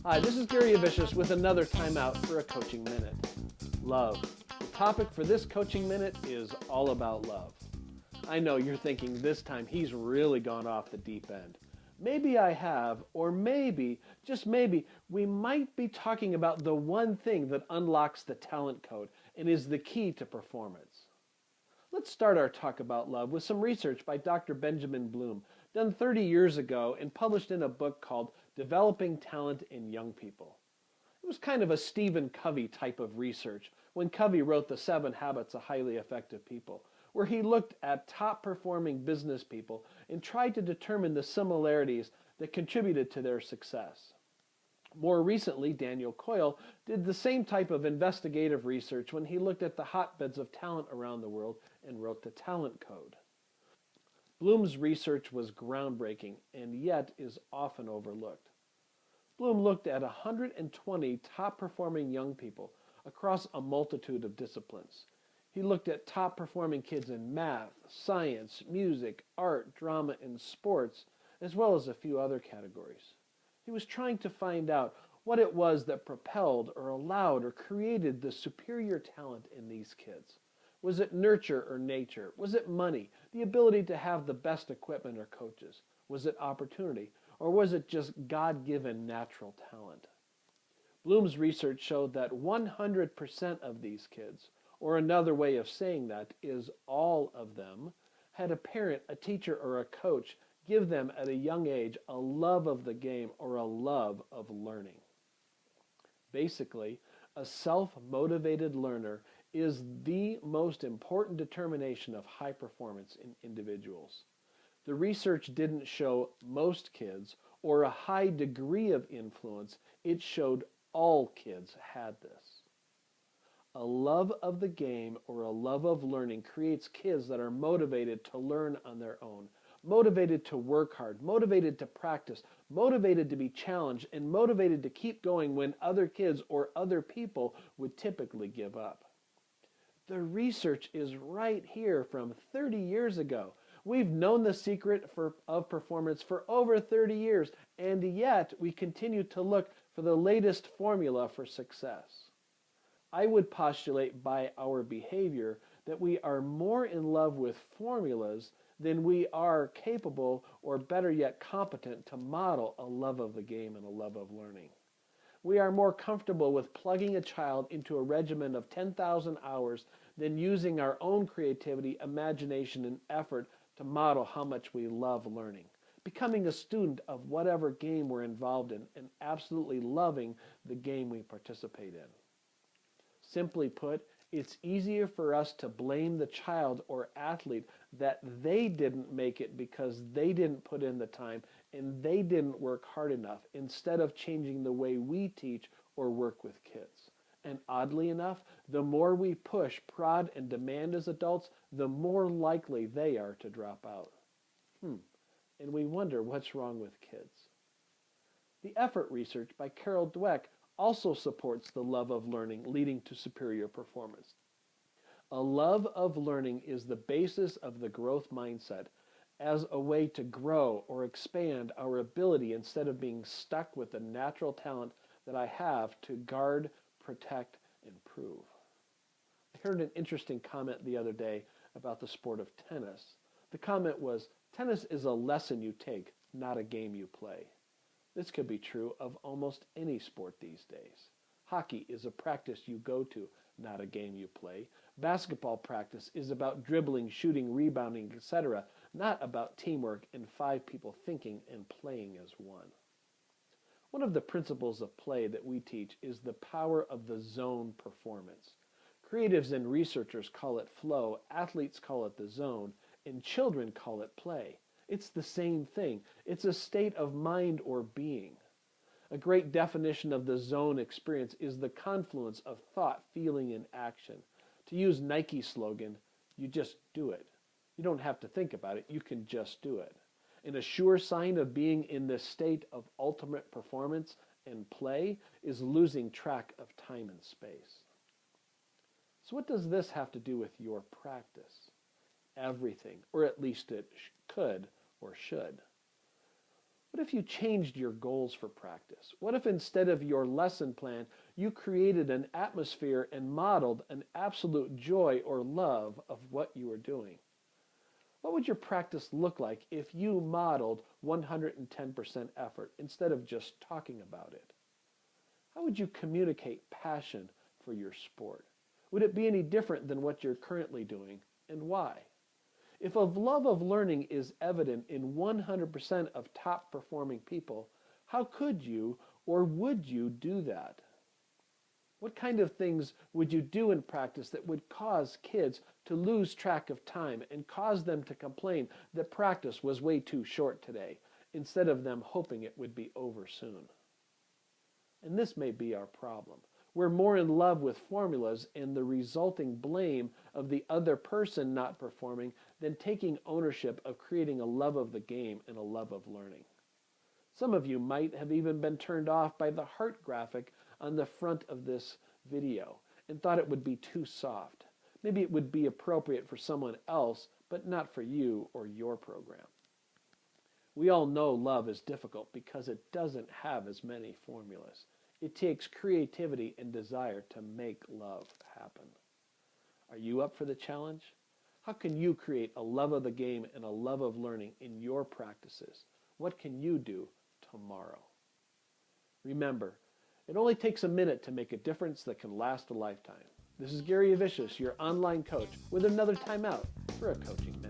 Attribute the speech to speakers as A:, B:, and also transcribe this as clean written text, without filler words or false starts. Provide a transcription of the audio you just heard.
A: Hi, this is Gary Avicius with another timeout for a coaching minute. Love. The topic for this coaching minute is all about love. I know you're thinking this time he's really gone off the deep end. Maybe I have, or maybe, just maybe, we might be talking about the one thing that unlocks the talent code and is the key to performance. Let's start our talk about love with some research by Dr. Benjamin Bloom, done 30 years ago and published in a book called Developing Talent in Young People. It was kind of a Stephen Covey type of research when Covey wrote The 7 Habits of Highly Effective People, where he looked at top-performing business people and tried to determine the similarities that contributed to their success. More recently, Daniel Coyle did the same type of investigative research when he looked at the hotbeds of talent around the world and wrote the Talent Code. Bloom's research was groundbreaking and yet is often overlooked. Bloom looked at 120 top-performing young people across a multitude of disciplines. He looked at top-performing kids in math, science, music, art, drama, and sports, as well as a few other categories. He was trying to find out what it was that propelled or allowed or created the superior talent in these kids. Was it nurture or nature? Was it money, the ability to have the best equipment or coaches? Was it opportunity? Or was it just God-given natural talent? Bloom's research showed that 100% of these kids, or another way of saying that is all of them, had a parent, a teacher, or a coach give them at a young age a love of the game or a love of learning. Basically, a self-motivated learner is the most important determination of high performance in individuals. The research didn't show most kids or a high degree of influence. It showed all kids had this. A love of the game or a love of learning creates kids that are motivated to learn on their own, motivated to work hard, motivated to practice, motivated to be challenged, and motivated to keep going when other kids or other people would typically give up. The research is right here from 30 years ago. We've known the secret of performance for over 30 years, and yet we continue to look for the latest formula for success. I would postulate by our behavior that we are more in love with formulas than we are capable, or better yet competent, to model a love of the game and a love of learning. We are more comfortable with plugging a child into a regimen of 10,000 hours than using our own creativity, imagination, and effort to model how much we love learning, becoming a student of whatever game we're involved in, and absolutely loving the game we participate in. Simply put, it's easier for us to blame the child or athlete that they didn't make it because they didn't put in the time and they didn't work hard enough, instead of changing the way we teach or work with kids. And oddly enough, the more we push, prod, and demand as adults, the more likely they are to drop out. And we wonder what's wrong with kids. The effort research by Carol Dweck also supports the love of learning leading to superior performance. A love of learning is the basis of the growth mindset as a way to grow or expand our ability instead of being stuck with the natural talent that I have to guard, protect, and prove. I heard an interesting comment the other day about the sport of tennis. The comment was, "Tennis is a lesson you take, not a game you play." This could be true of almost any sport these days. Hockey is a practice you go to, not a game you play. Basketball practice is about dribbling, shooting, rebounding, etc., not about teamwork and 5 people thinking and playing as one. One of the principles of play that we teach is the power of the zone performance. Creatives and researchers call it flow, athletes call it the zone, and children call it play. It's the same thing. It's a state of mind or being. A great definition of the zone experience is the confluence of thought, feeling, and action. To use Nike's slogan, you just do it. You don't have to think about it. You can just do it. And a sure sign of being in this state of ultimate performance and play is losing track of time and space. So what does this have to do with your practice? Everything, or at least it could or should. What if you changed your goals for practice? What if instead of your lesson plan, you created an atmosphere and modeled an absolute joy or love of what you were doing? What would your practice look like if you modeled 110% effort instead of just talking about it? How would you communicate passion for your sport? Would it be any different than what you're currently doing, and why? If a love of learning is evident in 100% of top performing people, how could you or would you do that? What kind of things would you do in practice that would cause kids to lose track of time and cause them to complain that practice was way too short today, instead of them hoping it would be over soon? And this may be our problem. We're more in love with formulas and the resulting blame of the other person not performing than taking ownership of creating a love of the game and a love of learning. Some of you might have even been turned off by the heart graphic on the front of this video and thought it would be too soft. Maybe it would be appropriate for someone else, but not for you or your program. We all know love is difficult because it doesn't have as many formulas. It takes creativity and desire to make love happen. Are you up for the challenge? How can you create a love of the game and a love of learning in your practices? What can you do tomorrow? Remember, it only takes a minute to make a difference that can last a lifetime. This is Gary Avicius, your online coach, with another time out for a coaching minute.